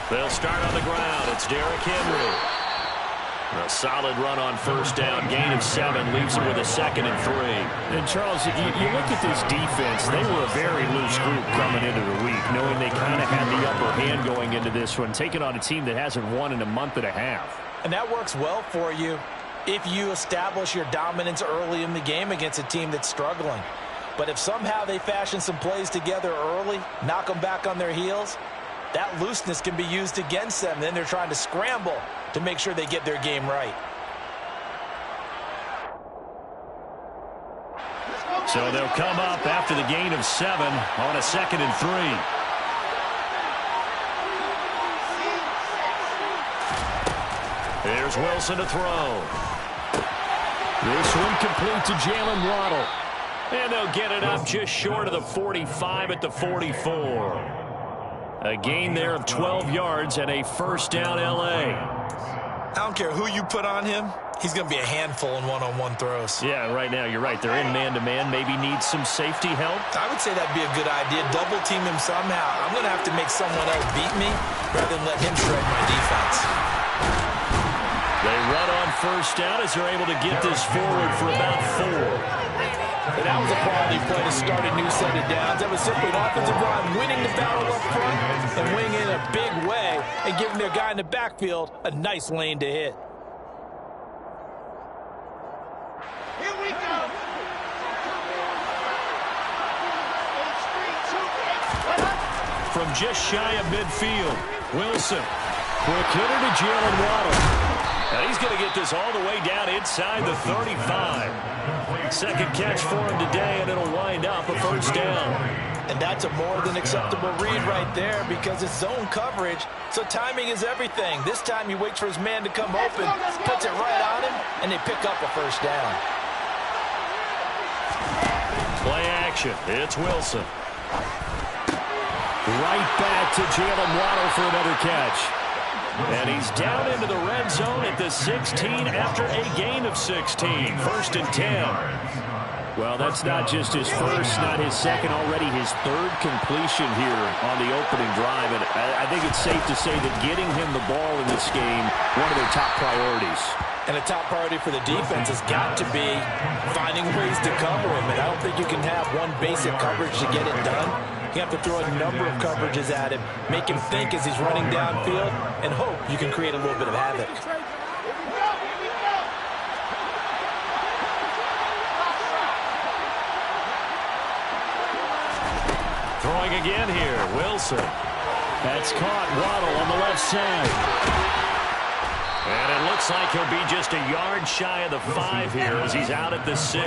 They'll start on the ground. It's Derrick Henry. A solid run on first down. Gain of 7 leaves him with a 2nd and 3. And, Charles, you look at this defense. They were a very loose group coming into the week, knowing they kind of had the upper hand going into this one, taking on a team that hasn't won in a month and a half. And that works well for you if you establish your dominance early in the game against a team that's struggling. But if somehow they fashion some plays together early, knock them back on their heels, that looseness can be used against them. Then they're trying to scramble to make sure they get their game right. So they'll come up after the gain of 7 on a 2nd and 3. Here's Wilson to throw. This one complete to Jalen Waddle. And they'll get it up just short of the 45 at the 44. A gain there of 12 yards and a first down L.A. I don't care who you put on him. He's going to be a handful in one-on-one throws. Yeah, right now you're right. They're in man-to-man. Maybe need some safety help. I would say that'd be a good idea. Double team him somehow. I'm going to have to make someone else beat me rather than let him shred my defense. They run on first down as they're able to get this forward for about 4. And that was a quality play to start a new set of downs. That was simply an offensive line winning the battle up front and winning in a big way and giving their guy in the backfield a nice lane to hit. Here we go. From just shy of midfield, Wilson. Quick hitter to Jalen Waddle. And he's going to get this all the way down inside the 35. Second catch for him today, and it'll wind up a first down. And that's a more than acceptable read right there because it's zone coverage, so timing is everything. This time he waits for his man to come open, puts it right on him, and they pick up a first down. Play action. It's Wilson. Right back to Jalen Waddle for another catch. And he's down into the red zone at the 16 after a gain of 16. First and 10. Well, that's not just his first, not his second, already his 3rd completion here on the opening drive. And I think it's safe to say that getting him the ball in this game, one of their top priorities. And a top priority for the defense has got to be finding ways to cover him. And I don't think you can have one basic coverage to get it done. You have to throw a number of coverages at him, make him think as he's running downfield, and hope you can create a little bit of havoc. Throwing again here, Wilson. That's caught. Waddle on the left side. And it looks like he'll be just a yard shy of the 5 here as he's out at the 6.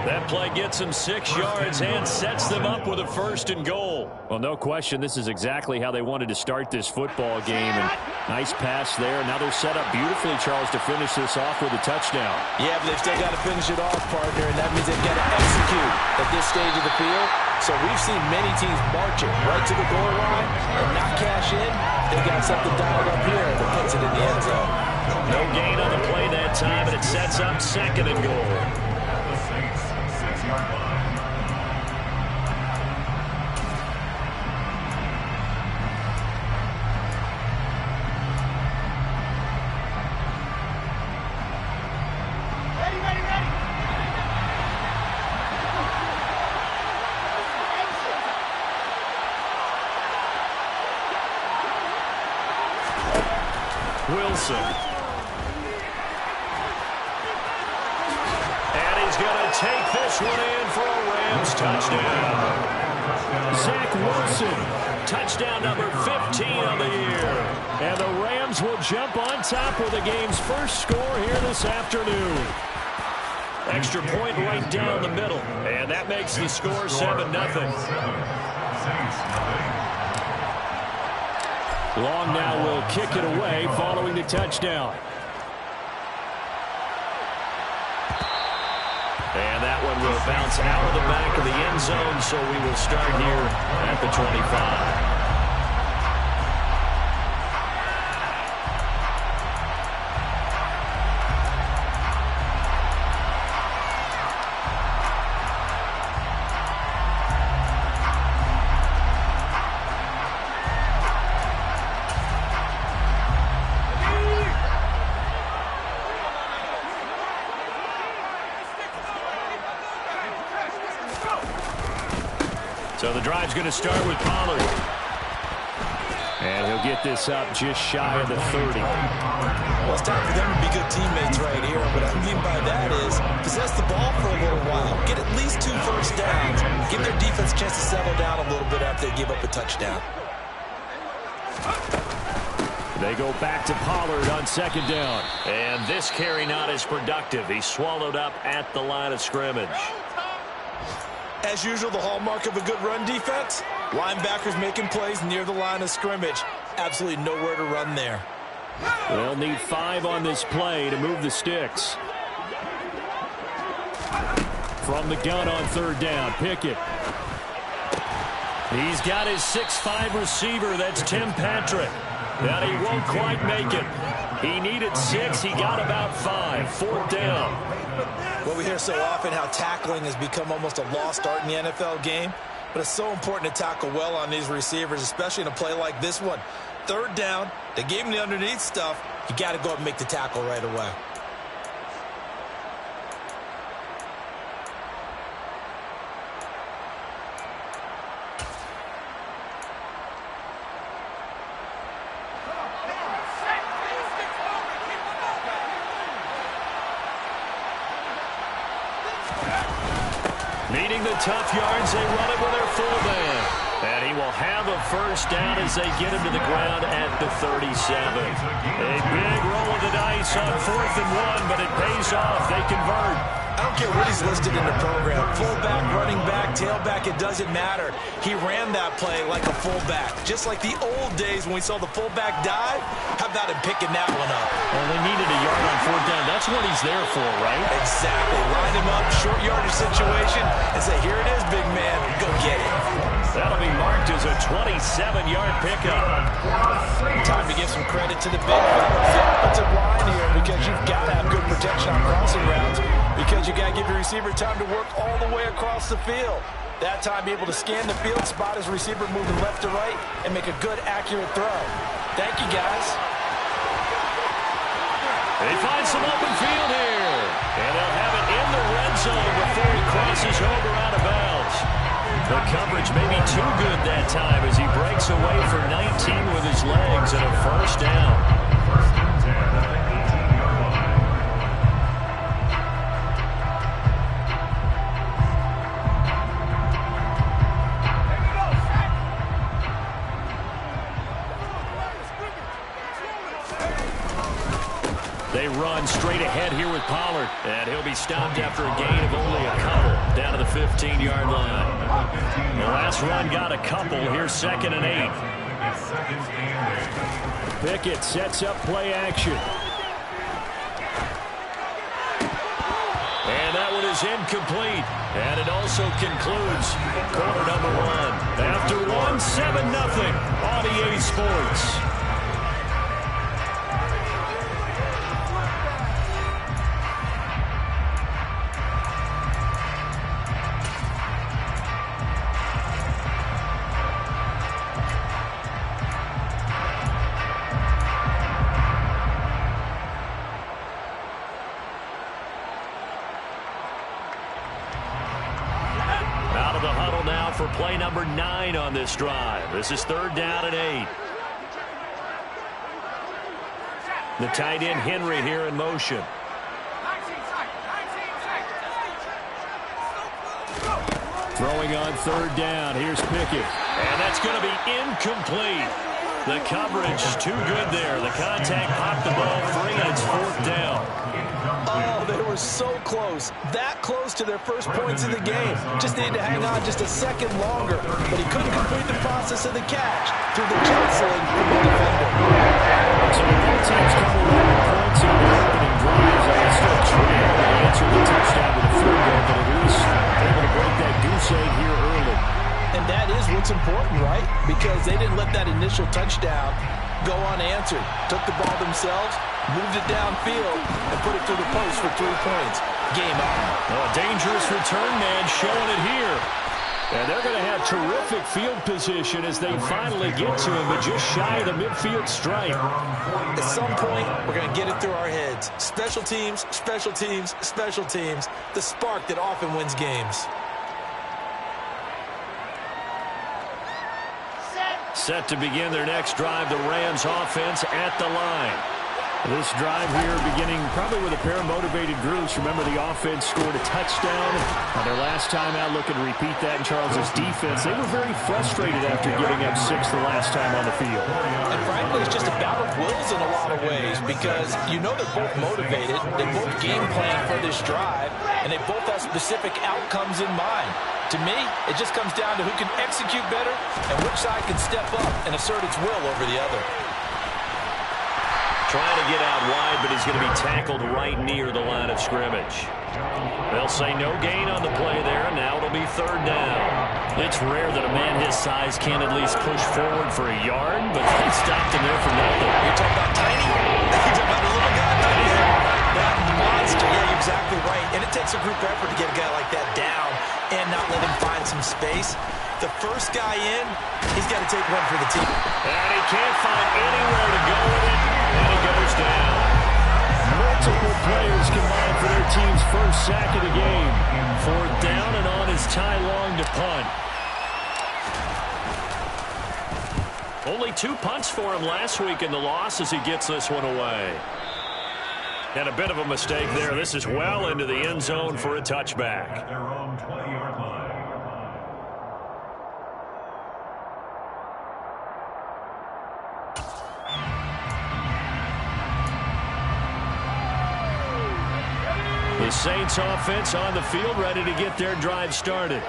That play gets him 6 yards and sets them up with a 1st and goal. Well, no question, this is exactly how they wanted to start this football game. And nice pass there. Now they're set up beautifully, Charles, to finish this off with a touchdown. Yeah, but they've still got to finish it off, partner, and that means they've got to execute at this stage of the field. So we've seen many teams marching right to the goal line and not cash in. They got something dialed up here that puts it in the end zone. No gain on the play that time, and it sets up 2nd and goal. Wilson. And he's going to take this one in for a Rams touchdown. Zach Wilson. Touchdown number 15 of the year. And the Rams will jump on top with the game's first score here this afternoon. Extra point right down the middle. And that makes the score 7-0. Long now will kick it away following the touchdown. And that one will bounce out of the back of the end zone, so we will start here at the 25. So the drive's going to start with Pollard. And he'll get this up just shy of the 30. Well, it's time for them to be good teammates right here. What I mean by that is possess the ball for a little while. Get at least 2 first downs. Give their defense a chance to settle down a little bit after they give up a touchdown. They go back to Pollard on 2nd down. And this carry not as productive. He's swallowed up at the line of scrimmage. As usual, the hallmark of a good run defense, linebackers making plays near the line of scrimmage. Absolutely nowhere to run there. They'll need 5 on this play to move the sticks. From the gun on 3rd down, Pickett. He's got his 6'5" receiver. That's Tim Patrick. And he won't quite make it. He needed 6. He got about 5. 4th down. Well, we hear so often how tackling has become almost a lost art in the NFL game. But it's so important to tackle well on these receivers, especially in a play like this one. 3rd down, they gave him the underneath stuff. You got to go up and make the tackle right away. Needing the tough yards, they run it with their fullback. And he will have a first down as they get him to the ground at the 37. A big roll of the dice on 4th and 1, but it pays off. They convert. I don't care what he's listed in the program. Fullback, running back, tailback, it doesn't matter. He ran that play like a fullback. Just like the old days when we saw the fullback dive. How about him picking that one up? Well, they needed a yard on 4th down. That's what he's there for, right? Exactly. Line him up, short yardage situation, and say, here it is, big man. Go get it. That'll be marked as a 27-yard pickup. Time to give some credit to the big fellas, the offensive line here, because you've got to have good protection on crossing routes, because you got to give your receiver time to work all the way across the field. That time, be able to scan the field, spot his receiver moving left to right, and make a good, accurate throw. Thank you, guys. They find some open field here, and they'll have it in the red zone before he crosses over out of bounds. The coverage may be too good that time as he breaks away for 19 with his legs and a first down. They run straight ahead here with Pollard. And he'll be stopped after a gain of only a couple down to the 15-yard line. The last run got a couple. Here's 2nd and 8. Pickett sets up play action. And that one is incomplete. And it also concludes quarter number 1. After 1, 7-0 on EA Sports. For play number 9 on this drive. This is 3rd down and 8. The tight end Henry here in motion. Throwing on 3rd down. Here's Pickett. And that's going to be incomplete. The coverage is too good there. The contact popped the ball free, and it's 4th down. Oh, they were so close. That close to their first points in the game. Just needed to hang on just a second longer. But he couldn't complete the process of the catch through the jostling from the defender. So both teams come away with points in the opening drives. And still trying to answer the touchdown with a field goal, but at least able to break that goose egg here early. And that is what's important, right? Because they didn't let that initial touchdown go unanswered. Took the ball themselves, moved it downfield, and put it through the post for 3 points. Game on. A dangerous return man showing it here. And they're going to have terrific field position as they finally get to him, but just shy of the midfield stripe. At some point, we're going to get it through our heads. Special teams, special teams, special teams. The spark that often wins games. Set to begin their next drive, the Rams offense at the line. This drive here beginning probably with a pair of motivated groups. Remember, the offense scored a touchdown on their last time out. Looking to repeat that in Charles' defense. They were very frustrated after giving up 6 the last time on the field. And frankly, it's just a battle of wills in a lot of ways because you know they're both motivated. They both game plan for this drive, and they both have specific outcomes in mind. To me, it just comes down to who can execute better and which side can step up and assert its will over the other. Trying to get out wide, but he's going to be tackled right near the line of scrimmage. They'll say no gain on the play there, and now it'll be 3rd down. It's rare that a man his size can't at least push forward for a yard, but he stopped him there for nothing. You're talking about tiny? You're talking about a little guy? That monster. Yeah, you're exactly right. And it takes a group effort to get a guy like that down and not let him find some space. The first guy in, he's got to take one for the team. And he can't find anywhere to go with it, and he goes down. Multiple players combined for their team's first sack of the game. 4th down, and on is Ty Long to punt. Only 2 punts for him last week in the loss as he gets this one away. And a bit of a mistake there. This is well into the end zone for a touchback. Their own 20-yard line. The Saints offense on the field, ready to get their drive started.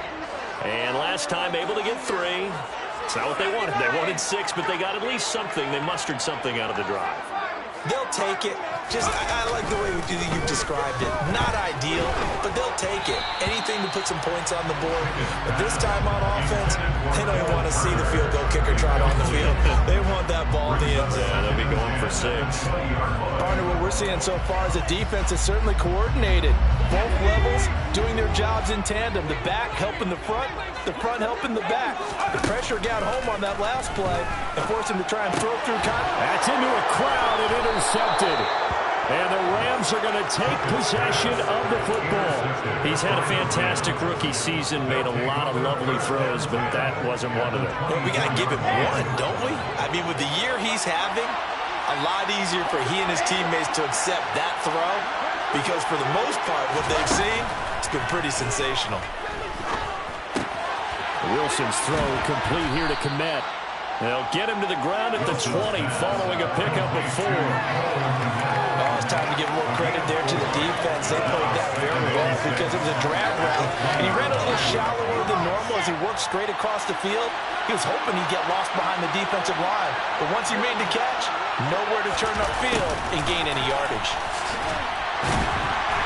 And last time able to get 3. It's not what they wanted. They wanted 6, but they got at least something. They mustered something out of the drive. They'll take it. Just, I like the way you've described it. Not ideal, but they'll take it. Anything to put some points on the board. But this time on offense, they don't even want to see the field goal kicker trot on the field. They want that ball in the end zone. Yeah, they'll be going for 6. Partner, what we're seeing so far is a defense is certainly coordinated. Both levels doing their jobs in tandem. The back helping the front helping the back. The pressure got home on that last play and forced him to try and throw through contact. That's into a crowd and intercepted. And the Rams are going to take possession of the football. He's had a fantastic rookie season, made a lot of lovely throws, but that wasn't one of them. Well, we got to give him one, don't we? I mean, with the year he's having, a lot easier for he and his teammates to accept that throw because for the most part, what they've seen, it's been pretty sensational. Wilson's throw complete here to Kmet. They'll get him to the ground at the 20 following a pickup of 4. Oh, it's time to give more credit there to the defense. They played that very well because it was a drag route. And he ran a little shallower than normal as he worked straight across the field. He was hoping he'd get lost behind the defensive line. But once he made the catch, nowhere to turn upfield and gain any yardage.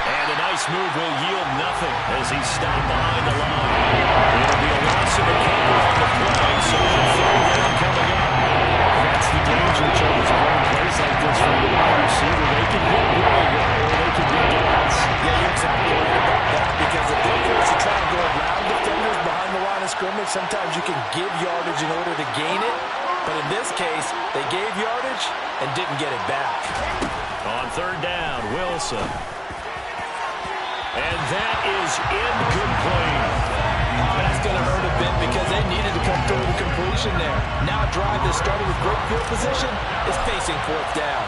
And a nice move will yield nothing as he stopped behind the line. It'll be a loss of a couple on the play, so 3rd down coming up. That's the danger, Charles, of running plays like this from the wide receiver. They can hit big or they can get gas. Yeah, you're exactly right about that because if they're forced to try and go around defenders behind the line of scrimmage, sometimes you can give yardage in order to gain it. But in this case, they gave yardage and didn't get it back. On 3rd down, Wilson. And that is incomplete. That's going to hurt a bit because they needed to come through the completion there. Now a drive that started with great field position is facing 4th down.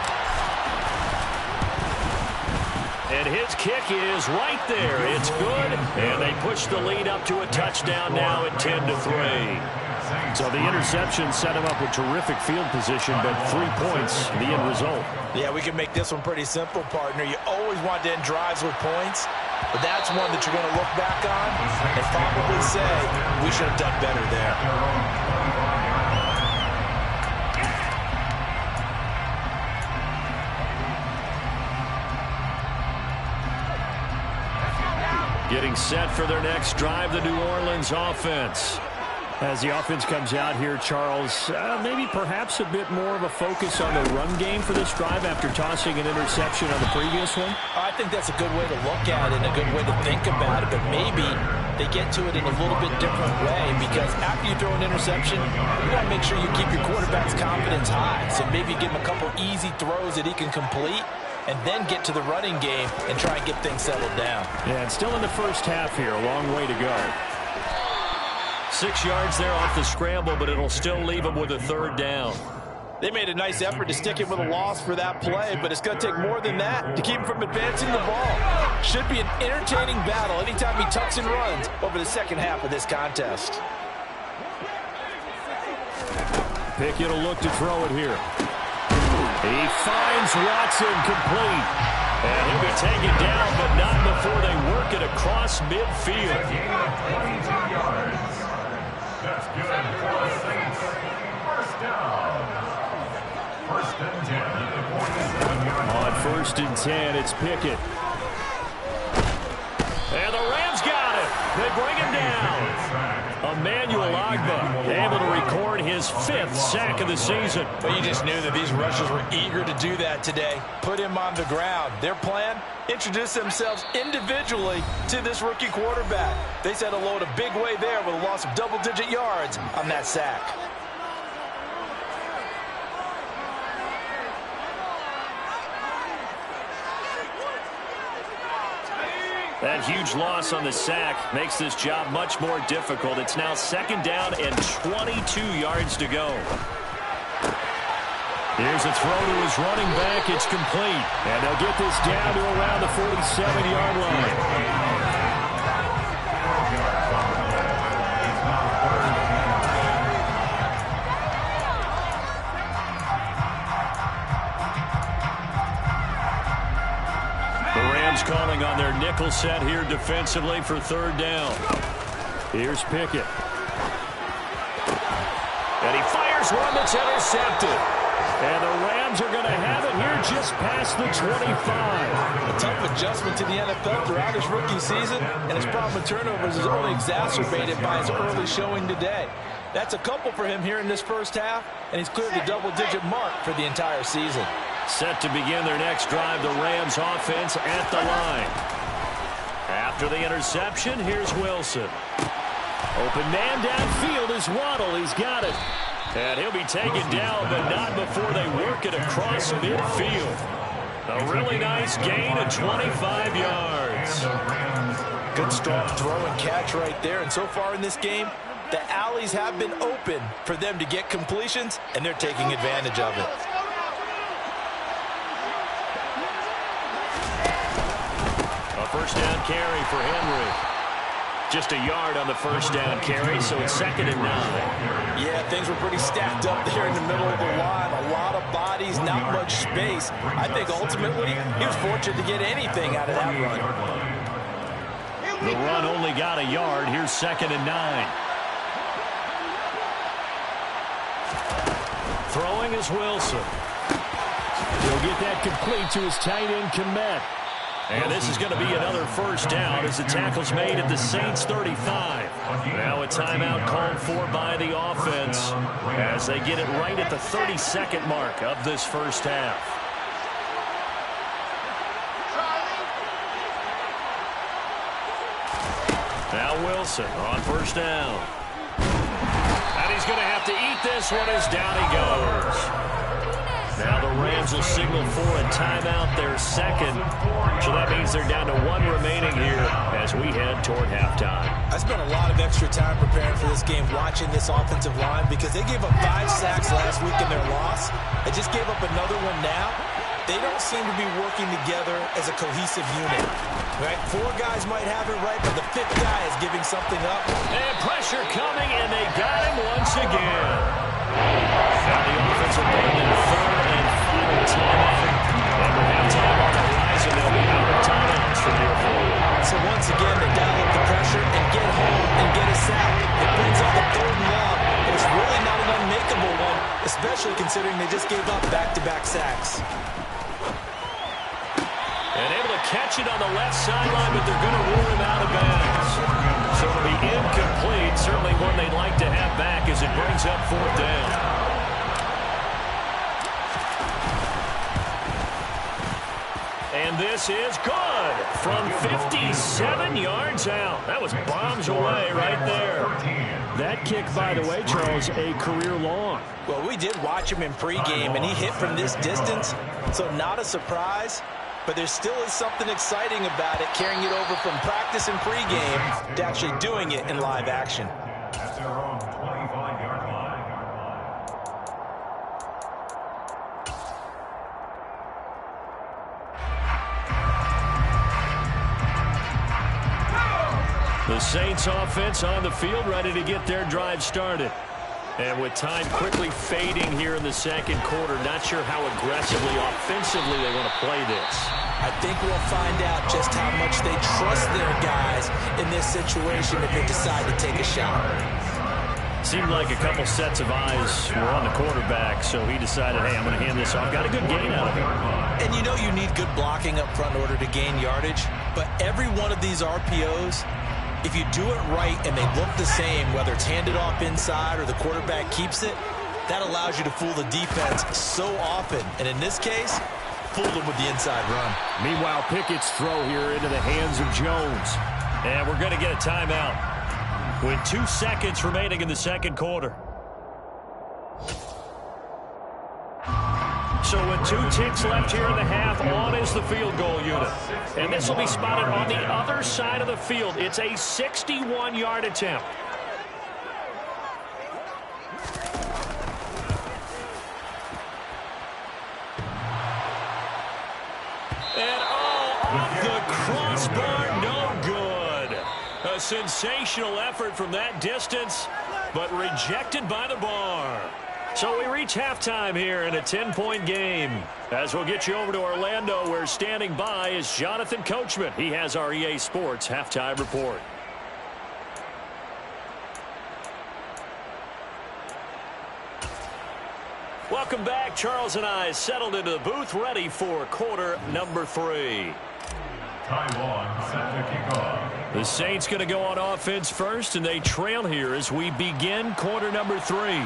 And his kick is right there. It's good. And they push the lead up to a touchdown now at 10-3. So the interception set him up with terrific field position, but 3 points, the end result. Yeah, we can make this one pretty simple, partner. You always want to end drives with points, but that's one that you're going to look back on and probably say, we should have done better there. Getting set for their next drive, the New Orleans offense. As the offense comes out here, Charles, maybe perhaps a bit more of a focus on the run game for this drive after tossing an interception on the previous one? I think that's a good way to look at it and a good way to think about it, but maybe they get to it in a little bit different way because after you throw an interception, you got to make sure you keep your quarterback's confidence high. So maybe give him a couple easy throws that he can complete and then get to the running game and try and get things settled down. Yeah, it's still in the first half here, a long way to go. 6 yards there off the scramble, but it'll still leave him with a third down. They made a nice effort to stick him with a loss for that play, but it's going to take more than that to keep him from advancing the ball. Should be an entertaining battle anytime he tucks and runs over the second half of this contest. Pickett will look to throw it here. He finds Watson complete. And he'll be taken down, but not before they work it across midfield. That's good for the Saints. First down. First and 10 at the 47-yard line. On 1st and 10, it's Pickett. And the Rams got it. They bring him down. Emmanuel Ogbah able to record his 5th sack of the season. But you just knew that these rushers were eager to do that today. Put him on the ground. Their plan, introduce themselves individually to this rookie quarterback. They said hello in a big way there with a loss of double-digit yards on that sack. That huge loss on the sack makes this job much more difficult. It's now 2nd down and 22 yards to go. Here's a throw to his running back. It's complete. And they'll get this down to around the 47-yard line. Calling on their nickel set here defensively for 3rd down. Here's Pickett. And he fires one that's intercepted. And the Rams are going to have it here just past the 25. A tough adjustment to the NFL throughout his rookie season, and his problem with turnovers is only exacerbated by his early showing today. That's a couple for him here in this first half, and he's cleared the double-digit mark for the entire season. Set to begin their next drive, the Rams offense at the line. After the interception, here's Wilson. Open man downfield is Waddle. He's got it. And he'll be taken down, but not before they work it across midfield. A really nice gain of 25 yards. Good strong throw and catch right there. And so far in this game, the alleys have been open for them to get completions, and they're taking advantage of it. A first down carry for Henry. Just a yard on the first down carry, so it's 2nd and 9. Yeah, things were pretty stacked up there in the middle of the line. A lot of bodies, not much space. I think ultimately he was fortunate to get anything out of that run. The run only got a yard. Here's 2nd and 9. Throwing is Wilson. He'll get that complete to his tight end, Kmet. And this is going to be another first down as the tackle's made at the Saints 35. Now a timeout called for by the offense as they get it right at the 32nd mark of this first half. Now Wilson on first down. And he's going to have to eat this one as down he goes. Now the Rams will signal for a timeout, their second. So that means they're down to 1 remaining here as we head toward halftime. I spent a lot of extra time preparing for this game watching this offensive line because they gave up 5 sacks last week in their loss. They just gave up another one now. They don't seem to be working together as a cohesive unit. Right? 4 guys might have it right, but the 5th guy is giving something up. And pressure coming, and they got him once again. Now the offensive ball in 3rd and final timeout. And with halftime on the horizon, they'll be out of timeouts from here forward. So once again, they dial up the pressure and get home and get a sack. It brings up the 3rd and long, but it's really not an unmakeable one, especially considering they just gave up back-to-back sacks. And able to catch it on the left sideline, but they're going to rule him out of bounds. So it'll be incomplete. Certainly one they'd like to have back as it brings up 4th down. And this is good from 57 yards out. That was bombs away right there. That kick, by the way, Charles, a career long. Well, we did watch him in pregame, and he hit from this distance, so not a surprise. But there still is something exciting about it, carrying it over from practice and pregame to actually doing it in live action. their own 25-yard line. The Saints offense on the field, ready to get their drive started. And with time quickly fading here in the second quarter, not sure how aggressively, offensively they want to play this. I think we'll find out just how much they trust their guys in this situation if they decide to take a shot. Seemed like a couple sets of eyes were on the quarterback, so he decided, hey, I'm going to hand this off. Got a good gain out of it. And you know you need good blocking up front in order to gain yardage, but every one of these RPOs, if you do it right and they look the same, whether it's handed off inside or the quarterback keeps it, that allows you to fool the defense so often. And in this case, fool them with the inside run. Meanwhile, Pickett's throw here into the hands of Jones. And we're going to get a timeout with 2 seconds remaining in the second quarter. So with 2 ticks left here in the half, on is the field goal unit. And this will be spotted on the other side of the field. It's a 61-yard attempt. And off the crossbar, no good. A sensational effort from that distance, but rejected by the bar. So we reach halftime here in a 10-point game. As we'll get you over to Orlando, where standing by is Jonathan Coachman. He has our EA Sports halftime report. Welcome back. Charles and I settled into the booth, ready for quarter number 3. Taiwan set to kick off. The Saints going to go on offense first, and they trail here as we begin quarter number 3.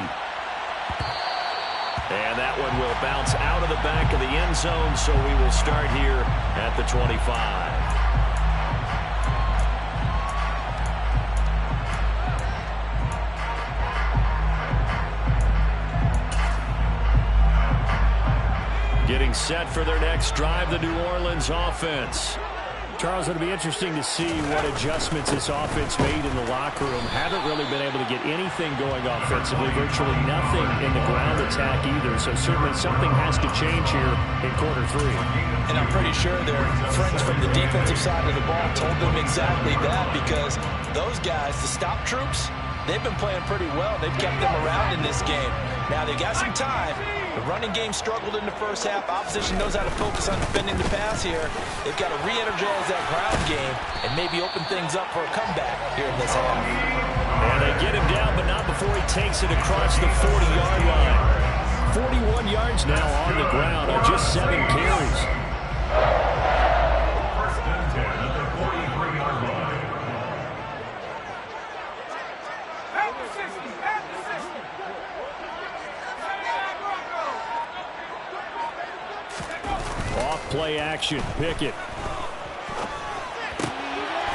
And that one will bounce out of the back of the end zone, so we will start here at the 25. Getting set for their next drive, the New Orleans offense. Charles, it'll be interesting to see what adjustments this offense made in the locker room. Haven't really been able to get anything going offensively, virtually nothing in the ground attack either. So certainly something has to change here in quarter 3. And I'm pretty sure their friends from the defensive side of the ball told them exactly that, because those guys, the stop troops, they've been playing pretty well. They've kept them around in this game. Now they got some time. The running game struggled in the first half. Opposition knows how to focus on defending the pass here. They've got to re-energize that ground game and maybe open things up for a comeback here in this half. And they get him down, but not before he takes it across the 40-yard line. 41 yards now on the ground on just 7 carries. First and 10 at the 43-yard line. Play action. Pickett.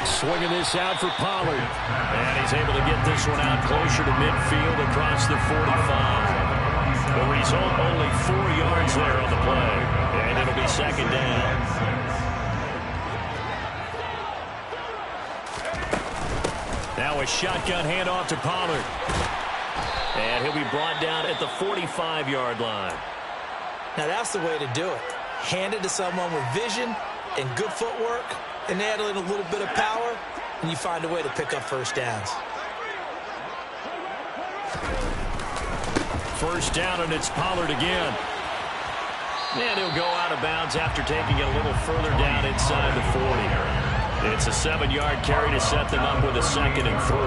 Swinging this out for Pollard. And he's able to get this one out closer to midfield across the 45. The result, only 4 yards there on the play. And it'll be second down. Now a shotgun handoff to Pollard. And he'll be brought down at the 45-yard line. Now that's the way to do it. Hand it to someone with vision and good footwork, and add in a little bit of power, and you find a way to pick up first downs. First down, and it's Pollard again. And he'll go out of bounds after taking it a little further down inside the 40. It's a 7-yard carry to set them up with a 2nd and 3.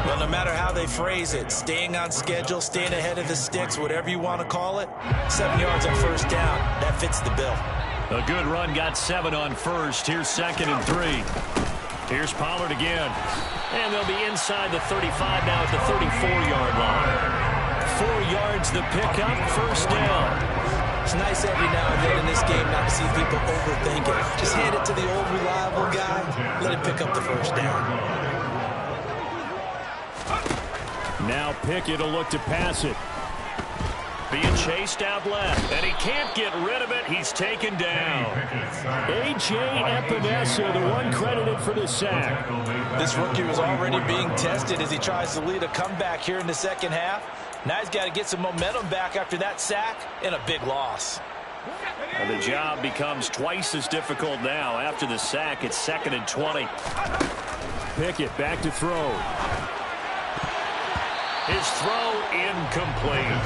Well, no matter how they phrase it, staying on schedule, staying ahead of the sticks, whatever you want to call it, 7 yards on first down, that fits the bill. A good run, got 7 on first. Here's 2nd and 3. Here's Pollard again. And they'll be inside the 35 now at the 34-yard line. 4 yards the pickup, first down. It's nice every now and then in this game not to see people overthink it. Just hand it to the old reliable guy. Let him pick up the first down. Now Pickett will look to pass it. Being chased out left, and he can't get rid of it. He's taken down. A.J. Epinesa, the one credited for the sack. This rookie was already being tested as he tries to lead a comeback here in the second half. Now he's got to get some momentum back after that sack and a big loss. And the job becomes twice as difficult now. After the sack, it's 2nd and 20. Pickett back to throw. His throw incomplete.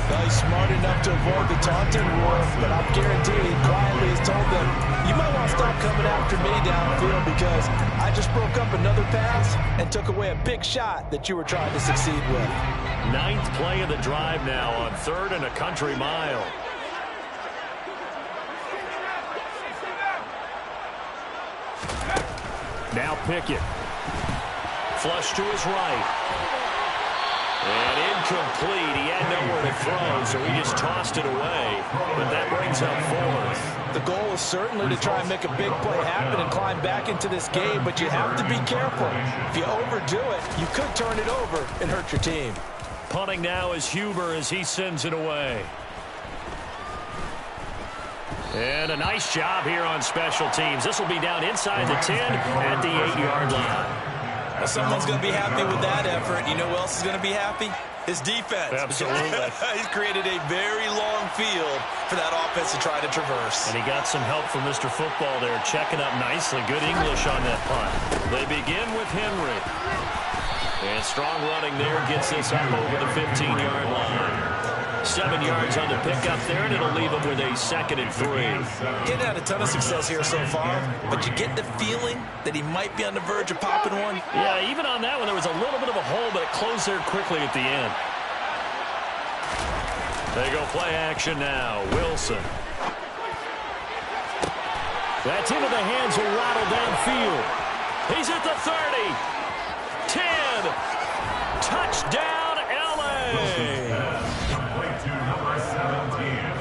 Well, he's smart enough to avoid the taunting rule, but I'm guaranteed he quietly has told them, you might want to stop coming after me downfield because I just broke up another pass and took away a big shot that you were trying to succeed with. 9th play of the drive now on 3rd and a country mile. Now Pickett. Flush to his right. And incomplete. He had nowhere to throw, so he just tossed it away. But that brings up 4th. The goal is certainly to try and make a big play happen and climb back into this game, but you have to be careful. If you overdo it, you could turn it over and hurt your team. Punting now is Huber as he sends it away. And a nice job here on special teams. This will be down inside the 10 at the 8-yard line. Well, someone's going to be happy with that effort. You know who else is going to be happy? His defense. Absolutely. He's created a very long field for that offense to try to traverse. And he got some help from Mr. Football there, checking up nicely. Good English on that punt. They begin with Henry. And strong running there gets this up over the 15-yard line. 7 yards on the pickup there, and it'll leave him with a 2nd and 3. Getting had a ton of success here so far, but you get the feeling that he might be on the verge of popping one. Yeah, even on that one, there was a little bit of a hole, but it closed there quickly at the end. They go play action now. Wilson. That's into the hands of Waddle downfield. He's at the 30. 10. Touchdown, L.A.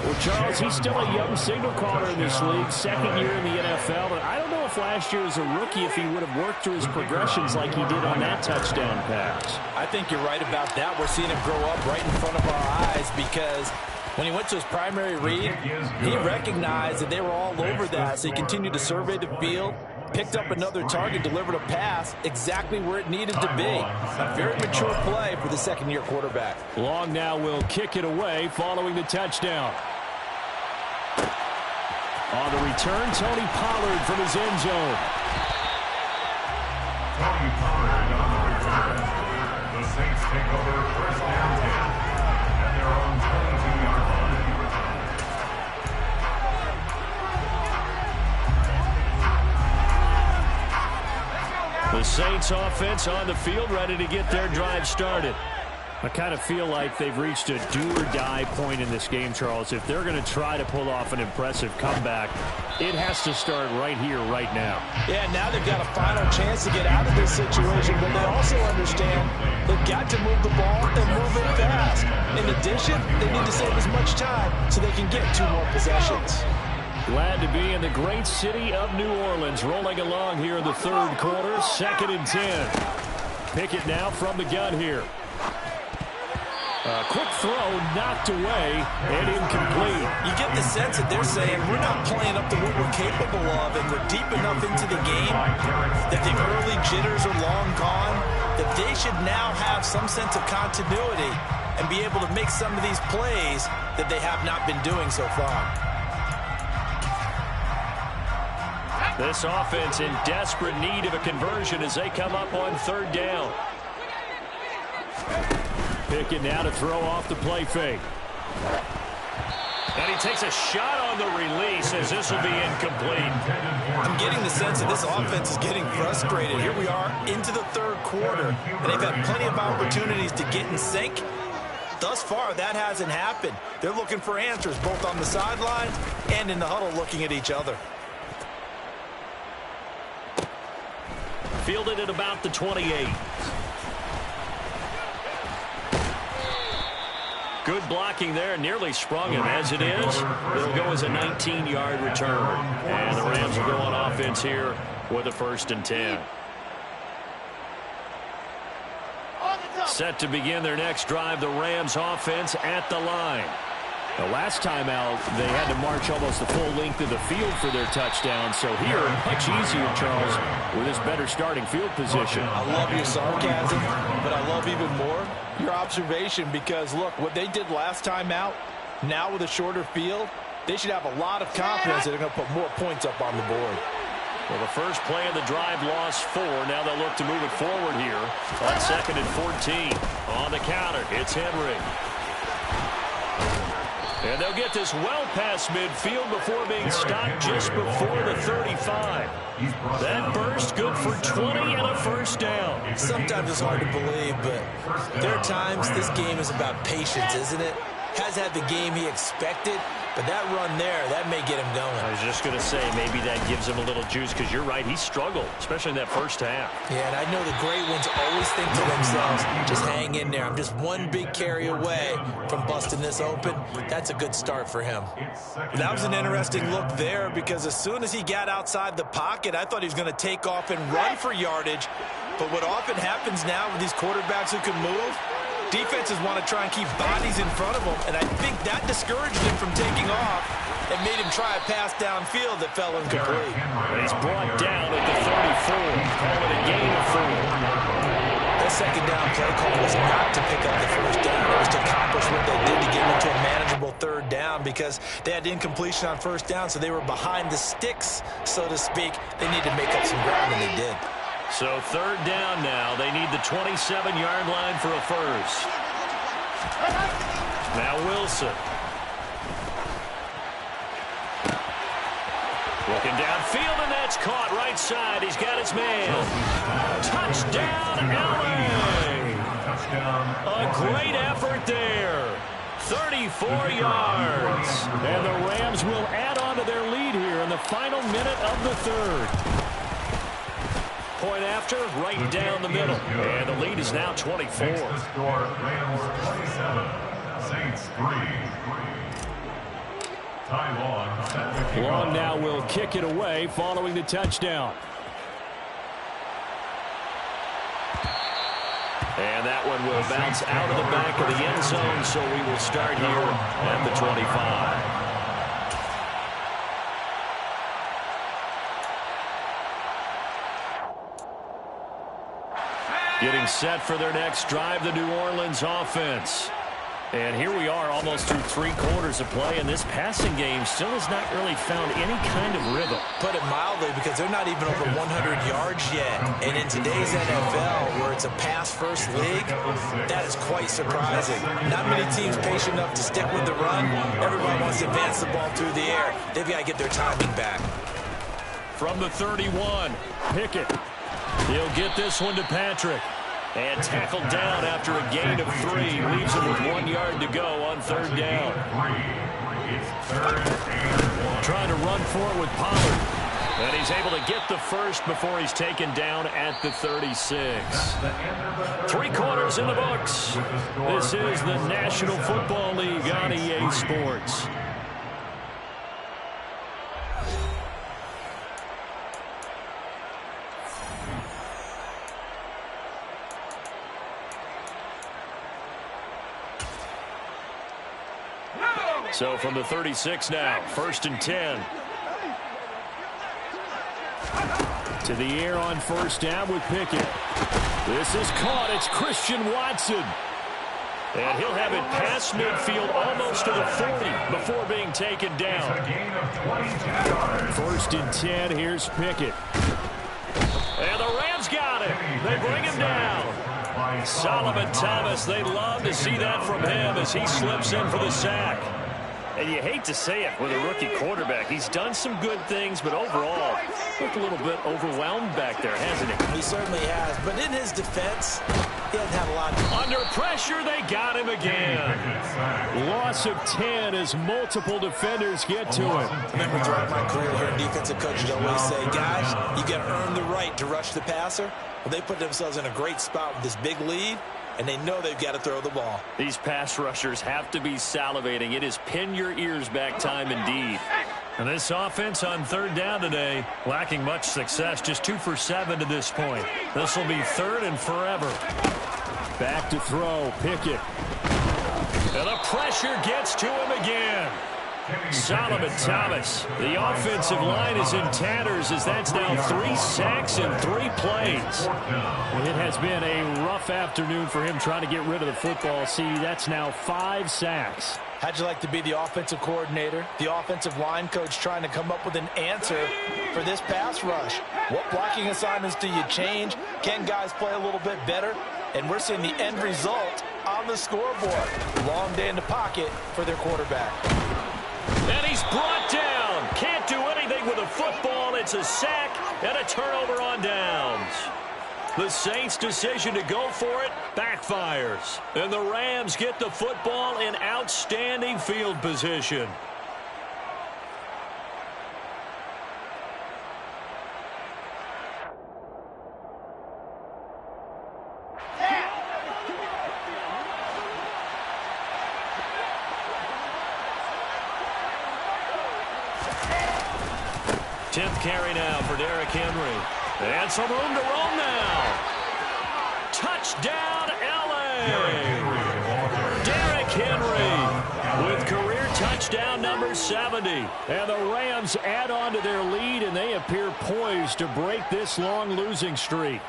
Well, Charles, he's still a young signal caller in this league, 2nd year in the NFL, but I don't know if last year as a rookie if he would have worked through his progressions like he did on that touchdown pass. I think you're right about that. We're seeing him grow up right in front of our eyes because when he went to his primary read, he recognized that they were all over that, so he continued to survey the field, picked up another target, delivered a pass exactly where it needed to be. A very mature play for the 2nd-year quarterback. Long now will kick it away following the touchdown. On the return, Tony Pollard from his end zone. Tony Pollard on the return. The Saints take over 1st and 10 at their own 22-yard line. The Saints offense on the field, ready to get their drive started. I kind of feel like they've reached a do-or-die point in this game, Charles. If they're going to try to pull off an impressive comeback, it has to start right here, right now. Yeah, now they've got a final chance to get out of this situation, but they also understand they've got to move the ball and move it fast. In addition, they need to save as much time so they can get 2 more possessions. Glad to be in the great city of New Orleans, rolling along here in the 3rd quarter, 2nd and 10. Pickett now from the gun here. A quick throw knocked away and incomplete. You get the sense that they're saying we're not playing up to what we're capable of, and we're deep enough into the game that the early jitters are long gone, that they should now have some sense of continuity and be able to make some of these plays that they have not been doing so far. This offense in desperate need of a conversion as they come up on 3rd down. Pickett now to throw off the play fake. And he takes a shot on the release as this will be incomplete. I'm getting the sense that this offense is getting frustrated. Here we are into the 3rd quarter, and they've had plenty of opportunities to get in sync. Thus far, that hasn't happened. They're looking for answers both on the sideline and in the huddle looking at each other. Fielded at about the 28. Good blocking there, nearly sprung him. As it is, it'll go as a 19-yard return. And the Rams will go on offense here with a 1st and 10. Set to begin their next drive, the Rams offense at the line. The last time out, they had to march almost the full length of the field for their touchdown. So here, much easier, Charles, with this better starting field position. I love your sarcasm, but I love even more your observation because, look, what they did last time out, now with a shorter field, they should have a lot of confidence that they're going to put more points up on the board. Well, the first play of the drive lost 4. Now they'll look to move it forward here on 2nd and 14. On the counter, it's Henry. And they'll get this well past midfield before being stopped just before the 35. That burst good for 20 and a first down. Sometimes it's hard to believe, but there are times this game is about patience, isn't it? Has had the game he expected, but that run there, that may get him going. I was just going to say, maybe that gives him a little juice, because you're right, he struggled, especially in that first half. Yeah, and I know the great ones always think to themselves, just hang in there. I'm just one big carry away from busting this open. That's a good start for him. That was an interesting look there, because as soon as he got outside the pocket, I thought he was going to take off and run for yardage. But what often happens now with these quarterbacks who can move, defenses want to try and keep bodies in front of them, and I think that discouraged him from taking off and made him try a pass downfield that fell incomplete. He's brought down at the 34. Call it a gain of 4. That second down play call was not to pick up the first down. It was to accomplish what they did to get into a manageable third down because they had incompletion on first down, so they were behind the sticks, so to speak. They needed to make up some ground, and they did. So 3rd down now. They need the 27-yard line for a first. Now Wilson. Looking downfield, and that's caught right side. He's got his man. Touchdown, LA. A great effort there. 34 yards. And the Rams will add on to their lead here in the final minute of the 3rd. Point after, right down the middle. And the lead is now 24. Rams 27, Saints 3. Long now will kick it away following the touchdown. And that one will bounce out of the back of the end zone, so we will start here at the 25. Getting set for their next drive, the New Orleans offense. And here we are almost through 3 quarters of play, and this passing game still has not really found any kind of rhythm. Put it mildly, because they're not even over 100 yards yet. And in today's NFL, where it's a pass-first league, that is quite surprising. Not many teams patient enough to stick with the run. Everybody wants to advance the ball through the air. They've got to get their timing back. From the 31, Pickett. He'll get this one to Patrick. And tackled down after a gain of 3. Leaves him with 1 yard to go on 3rd down. Trying to run for it with Pollard. And he's able to get the first before he's taken down at the 36. 3 quarters in the books. This is the National Football League on EA Sports. So from the 36 now, 1st and 10. To the air on 1st down with Pickett. This is caught. It's Christian Watson. And he'll have it past midfield almost to the 40 before being taken down. 1st and 10. Here's Pickett. And the Rams got it. They bring him down. Solomon Thomas, they love to see that from him as he slips in for the sack. And you hate to say it with a rookie quarterback. He's done some good things, but overall, looked a little bit overwhelmed back there, hasn't he? He certainly has. But in his defense, he hasn't had a lot. Under pressure, they got him again. Loss of 10 as multiple defenders get to him. I remember throughout my career here in defensive coaches always say, guys, you got to earn the right to rush the passer. Well, they put themselves in a great spot with this big lead, and they know they've got to throw the ball. These pass rushers have to be salivating. It is pin your ears back time indeed. And this offense on 3rd down today, lacking much success, just 2 for 7 to this point. This will be 3rd and forever. Back to throw, Pickett. And the pressure gets to him again. Solomon Thomas. The offensive line is in tatters as that's now 3 sacks in 3 plays. It has been a rough afternoon for him trying to get rid of the football. See, that's now 5 sacks. How'd you like to be the offensive coordinator, the offensive line coach trying to come up with an answer for this pass rush? What blocking assignments do you change? Can guys play a little bit better? And we're seeing the end result on the scoreboard. Long day in the pocket for their quarterback. And he's brought down. Can't do anything with a football. It's a sack and a turnover on downs. The Saints' decision to go for it backfires. And the Rams get the football in outstanding field position. Carry now for Derrick Henry. And some room to roam now. Touchdown, L.A. Derrick Henry with career touchdown number 70. And the Rams add on to their lead, and they appear poised to break this long losing streak.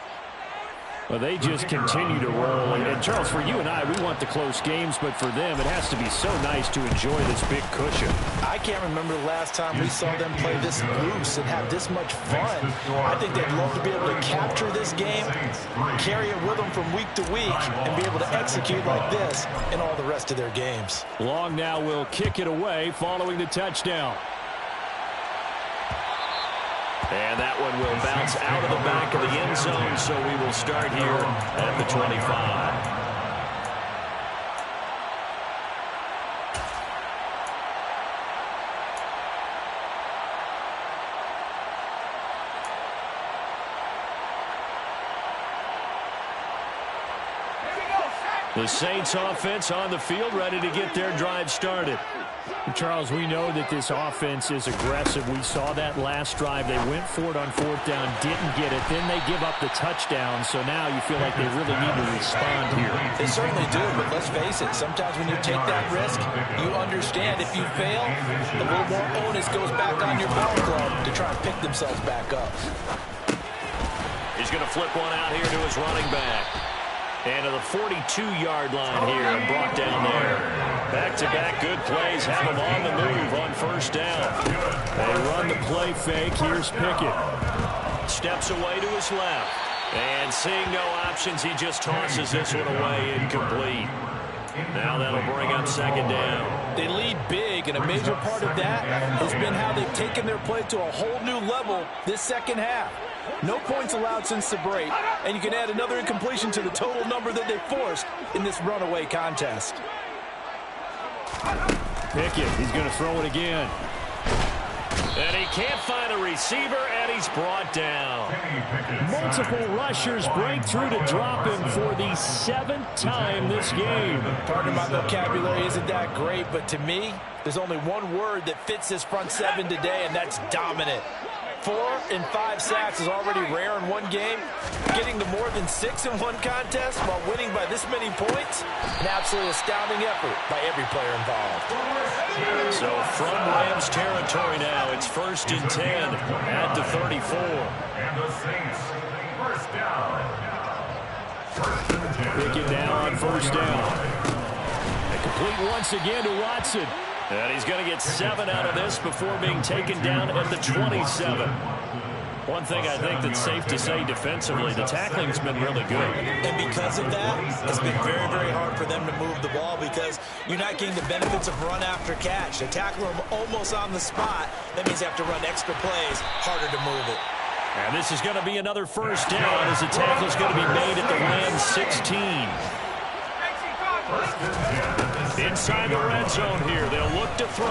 Well, they just continue to roll. And, Charles, for you and I, we want the close games, but for them, it has to be so nice to enjoy this big cushion. I can't remember the last time we saw them play this loose and have this much fun. I think they'd love to be able to capture this game, carry it with them from week to week, and be able to execute like this in all the rest of their games. Long now will kick it away following the touchdown. And that one will bounce out of the back of the end zone, so we will start here at the 25. The Saints offense on the field, ready to get their drive started. Charles, we know that this offense is aggressive. We saw that last drive. They went for it on 4th down, didn't get it. Then they give up the touchdown, so now you feel like they really need to respond here. They certainly do, but let's face it. Sometimes when you take that risk, you understand if you fail, a little more onus goes back on your ball club to try and pick themselves back up. He's going to flip one out here to his running back. And to the 42-yard line here and brought down there. Back-to-back good plays have him on the move on 1st down. They run the play fake. Here's Pickett. Steps away to his left. And seeing no options, he just tosses this one away incomplete. Now that'll bring up 2nd down. They lead big, and a major part of that has been how they've taken their play to a whole new level this second half. No points allowed since the break, and you can add another incompletion to the total number that they forced in this runaway contest. Pickett, he's going to throw it again. And he can't find a receiver, and he's brought down. Multiple rushers break through to drop him for the 7th time this game. Pardon my vocabulary isn't that great, but to me, there's only one word that fits this front 7 today, and that's dominant. 4 and 5 sacks is already rare in one game. Getting to more than 6 in one contest while winning by this many points, an absolutely astounding effort by every player involved. So from Rams territory now, it's 1st and 10 at the 34. And the Saints, 1st down. 1st and 10. Pickett now on 1st down. And complete once again to Watson. And he's going to get 7 out of this before being taken down at the 27. One thing I think that's safe to say defensively, the tackling's been really good. And because of that, it's been very, very hard for them to move the ball because you're not getting the benefits of run after catch. They tackle them almost on the spot. That means they have to run extra plays, harder to move it. And this is going to be another 1st down as the tackle's going to be made at the Rams 16. Inside the red zone here, they'll look to throw.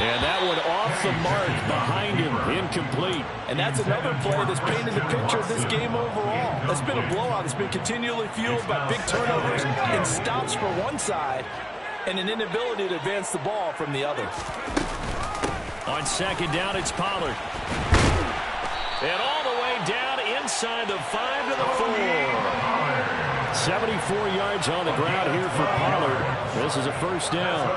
And that one off the mark behind him, incomplete. And that's another play that's painted the picture of this game overall. It's been a blowout. It's been continually fueled by big turnovers and stops for one side and an inability to advance the ball from the other. On 2nd down, it's Pollard. And all the way down inside the 5 to the 4. 74 yards on the ground here for Pollard. This is a first down.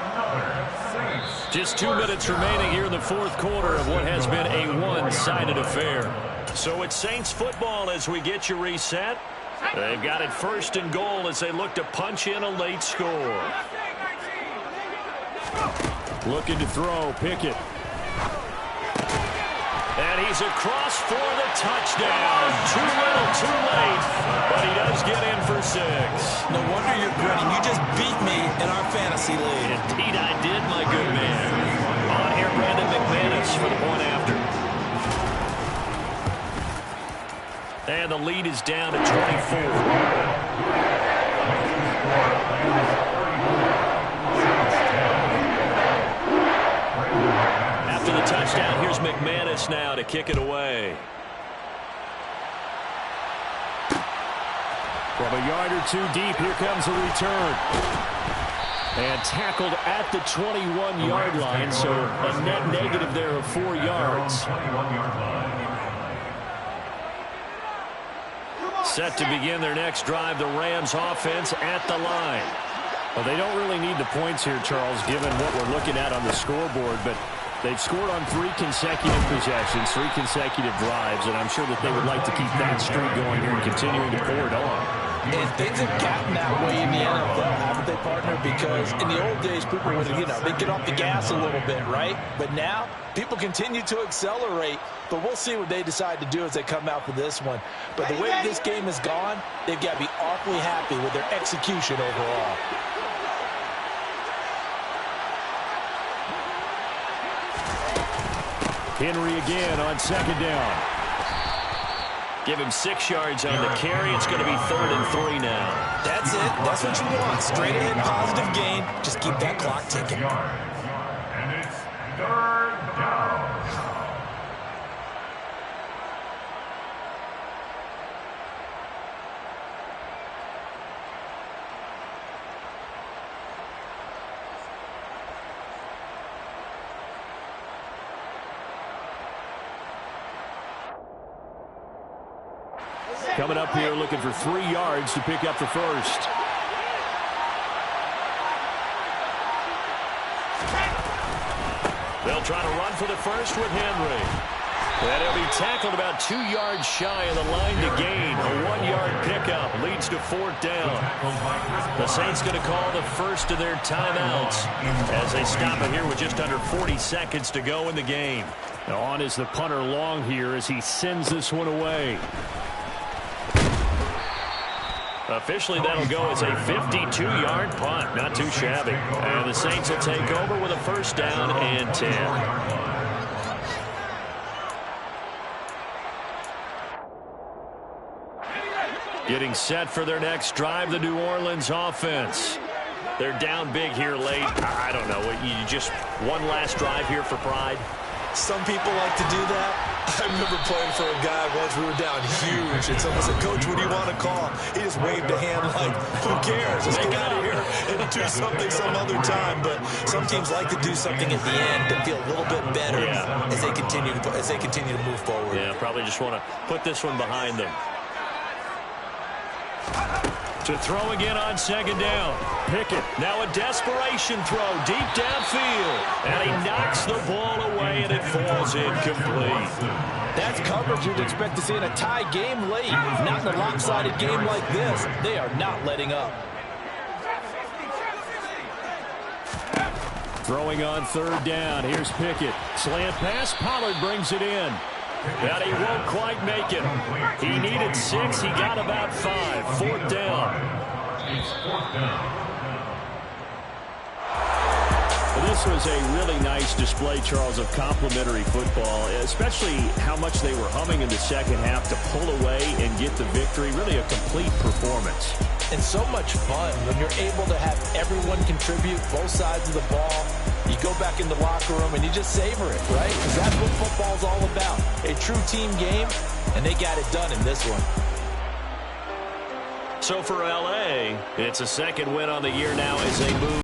Just 2 minutes remaining here in the fourth quarter of what has been a one-sided affair. So it's Saints football as we get you reset. They've got it first and goal as they look to punch in a late score. Looking to throw, Pickett. And he's across for the touchdown. Too little, too late. But he does get in for 6. No wonder you're grinning. You just beat me in our fantasy league. Indeed I did, my good man. On here, Brandon McManus for the point after. And the lead is down to 24. After the touchdown, here's McManus now to kick it away. From a yard or two deep, here comes a return. And tackled at the 21-yard line, so a net negative there of 4 yards. Set to begin their next drive, the Rams offense at the line. Well, they don't really need the points here, Charles, given what we're looking at on the scoreboard, but they've scored on 3 consecutive possessions, 3 consecutive drives, and I'm sure that they would like to keep that streak going here and continuing to pour it on. And things have gotten that way in the NFL, haven't they, partner? Because in the old days, people would, they'd get off the gas a little bit, right? But now, people continue to accelerate. But we'll see what they decide to do as they come out for this one. But the way this game has gone, they've got to be awfully happy with their execution overall. Henry again on second down. Give him 6 yards on the carry. It's going to be 3rd and 3 now. That's it. That's what you want. Straight ahead positive gain. Just keep that clock ticking. And it's 3rd down. Coming up here looking for 3 yards to pick up the first. They'll try to run for the first with Henry. And he'll be tackled about 2 yards shy of the line to gain. A 1-yard pickup leads to 4th down. The Saints going to call the first of their timeouts as they stop it here with just under 40 seconds to go in the game. Now on is the punter Long here as he sends this one away. Officially, that'll go as a 52-yard punt. Not too shabby. And the Saints will take over with a first down and 10. Getting set for their next drive, the New Orleans offense. They're down big here late. I don't know. You just one last drive here for pride? Some people like to do that. I remember playing for a guy once. We were down huge, and someone said, "Coach, what do you want to call?" He just waved a hand like, "Who cares? Let's get out of here and do something some other time." But some teams like to do something at the end to feel a little bit better as they continue to move forward. Yeah, probably just want to put this one behind them. To throw again on second down. Pickett. Now a desperation throw deep downfield. And he knocks the ball away, and it falls incomplete. That's coverage you'd expect to see in a tie game late. Not in a lopsided game like this. They are not letting up. Throwing on 3rd down. Here's Pickett. Slant pass. Pollard brings it in. And he won't quite make it. He needed 6. He got about 5. 4th down. Well, this was a really nice display, Charles, of complimentary football, especially how much they were humming in the second half to pull away and get the victory. Really a complete performance. And so much fun when you're able to have everyone contribute, both sides of the ball. You go back in the locker room and you just savor it, right? Because that's what football's all about. A true team game, and they got it done in this one. So for L.A., it's a second win on the year now as they move